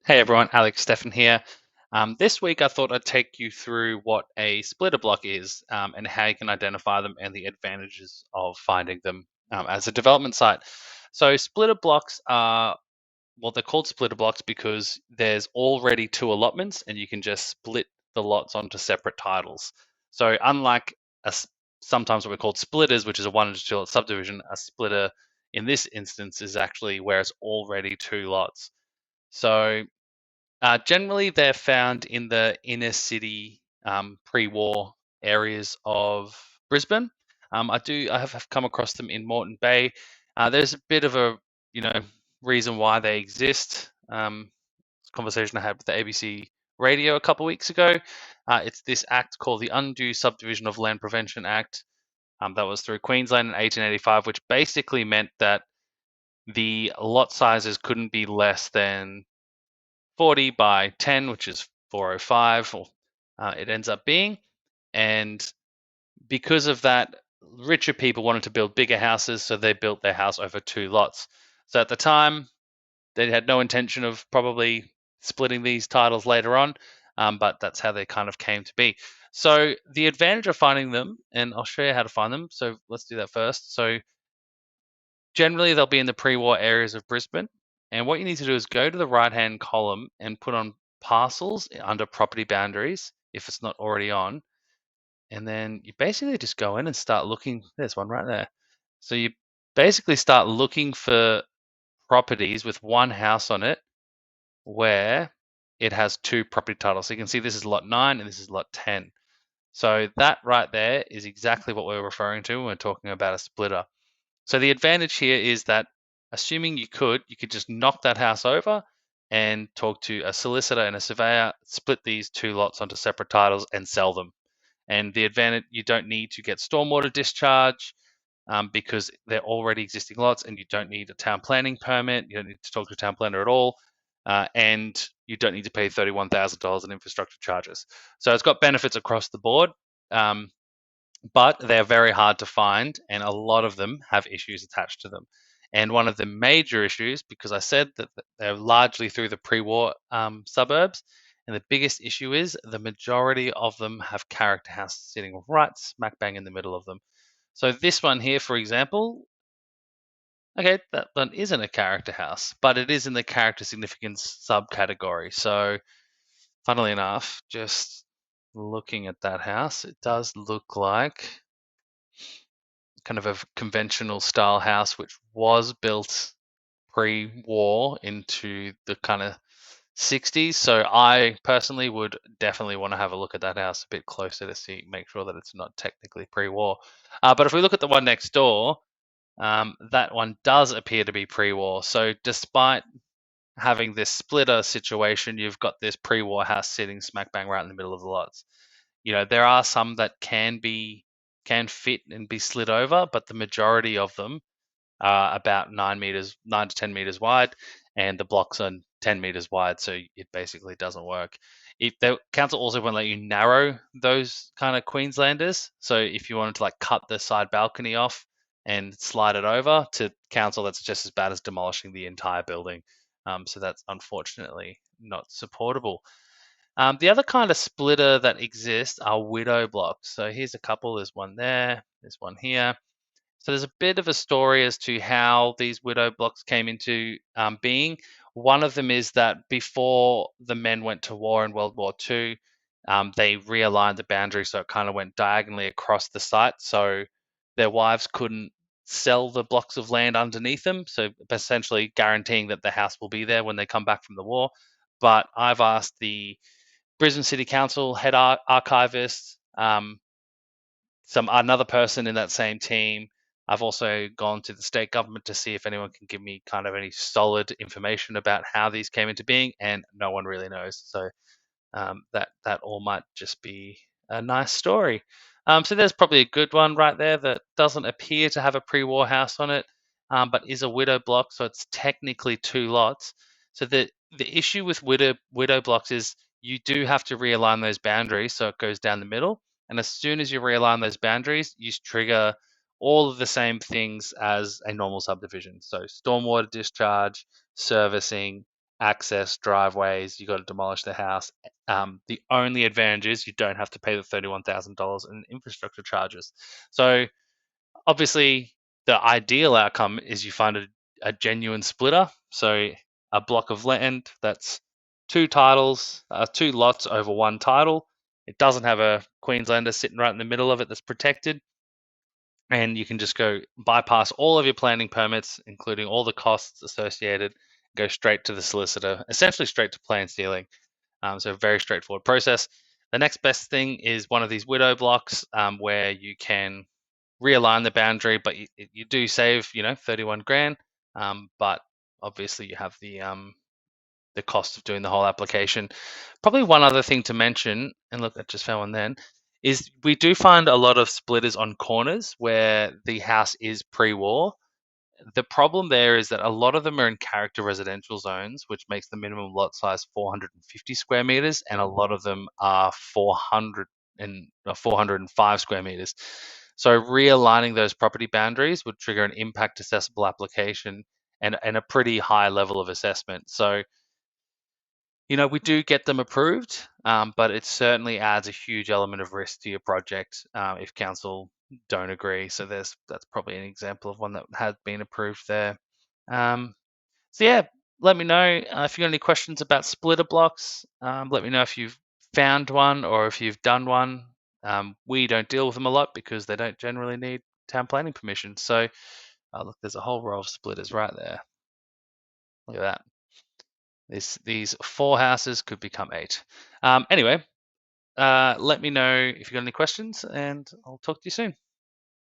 Hey everyone, Alex Stefan here. This week I thought I'd take you through what a splitter block is and how you can identify them and the advantages of finding them as a development site. So splitter blocks are, well, they're called splitter blocks because there's already two allotments and you can just split the lots onto separate titles. So unlike sometimes what we call splitters, which is a 1 to 2 lot subdivision, a splitter in this instance is actually where it's already two lots. So generally, they're found in the inner city pre-war areas of Brisbane. I have come across them in Moreton Bay. There's a bit of a you know reason why they exist. Conversation I had with the ABC radio a couple of weeks ago. It's this act called the Undue Subdivision of Land Prevention Act. That was through Queensland in 1885, which basically meant that the lot sizes couldn't be less than 40 by 10, which is 405, or it ends up being. And because of that, richer people wanted to build bigger houses, so they built their house over two lots. So at the time, they had no intention of probably splitting these titles later on, but that's how they kind of came to be. So the advantage of finding them, and I'll show you how to find them. So let's do that first. So generally, they'll be in the pre-war areas of Brisbane. And what you need to do is go to the right-hand column and put on parcels under property boundaries if it's not already on. And then you basically just go in and start looking. There's one right there. So you basically start looking for properties with one house on it where it has two property titles. So you can see this is lot 9 and this is lot 10. So that right there is exactly what we're referring to when we're talking about a splitter. So the advantage here is that assuming you could just knock that house over and talk to a solicitor and a surveyor, split these two lots onto separate titles and sell them. And the advantage, you don't need to get stormwater discharge because they're already existing lots and you don't need a town planning permit. You don't need to talk to a town planner at all. And you don't need to pay $31,000 in infrastructure charges. So it's got benefits across the board. But they're very hard to find, and a lot of them have issues attached to them. And one of the major issues, because I said that they're largely through the pre-war suburbs, and the biggest issue is the majority of them have character houses sitting right smack bang in the middle of them. So this one here, for example, okay, that one isn't a character house, but it is in the character significance subcategory. So funnily enough, just looking at that house, it does look like kind of a conventional style house, which was built pre-war into the kind of 60s. So I personally would definitely want to have a look at that house a bit closer to see, make sure that it's not technically pre-war. But if we look at the one next door, that one does appear to be pre-war. So despite having this splitter situation, you've got this pre-war house sitting smack bang right in the middle of the lots. There are some that can fit and be slid over, but the majority of them are about 9 meters, 9 to 10 meters wide, and the blocks are 10 meters wide, so it basically doesn't work. If the council also won't let you narrow those kind of Queenslanders, so if you wanted to like cut the side balcony off and slide it over to council, that's just as bad as demolishing the entire building. So that's unfortunately not supportable. The other kind of splitter that exists are widow blocks. So here's a couple. There's one there. There's one here. So there's a bit of a story as to how these widow blocks came into being. One of them is that before the men went to war in World War II, they realigned the boundary so it kind of went diagonally across the site. So their wives couldn't sell the blocks of land underneath them. So essentially guaranteeing that the house will be there when they come back from the war. But I've asked the Brisbane City Council head archivist, some another person in that same team. I've also gone to the state government to see if anyone can give me kind of any solid information about how these came into being, and no one really knows. So that all might just be a nice story. So there's probably a good one right there that doesn't appear to have a pre-war house on it, but is a widow block, so it's technically two lots. So the issue with widow blocks is you do have to realign those boundaries so it goes down the middle. And as soon as you realign those boundaries, you trigger all of the same things as a normal subdivision. So stormwater discharge, servicing, access, driveways. You got to demolish the house. The only advantage is you don't have to pay the $31,000 in infrastructure charges. So obviously, the ideal outcome is you find a genuine splitter. So a block of land that's two titles, two lots over one title. It doesn't have a Queenslander sitting right in the middle of it that's protected. And you can just go bypass all of your planning permits, including all the costs associated, go straight to the solicitor, essentially straight to plan stealing. So a very straightforward process. The next best thing is one of these widow blocks where you can realign the boundary, but you do save 31 grand. But obviously you have the cost of doing the whole application. Probably one other thing to mention, and look, I just found one then, is we do find a lot of splitters on corners where the house is pre-war. The problem there is that a lot of them are in character residential zones, which makes the minimum lot size 450 square meters, and a lot of them are 405 square meters. So realigning those property boundaries would trigger an impact assessable application and a pretty high level of assessment. So we do get them approved, but it certainly adds a huge element of risk to your project if council don't agree. So that's probably an example of one that had been approved there. So yeah, let me know if you got any questions about splitter blocks. Let me know if you've found one or if you've done one. We don't deal with them a lot because they don't generally need town planning permission. So look, there's a whole row of splitters right there. Look at that. These 4 houses could become 8. Anyway, let me know if you got any questions, and I'll talk to you soon.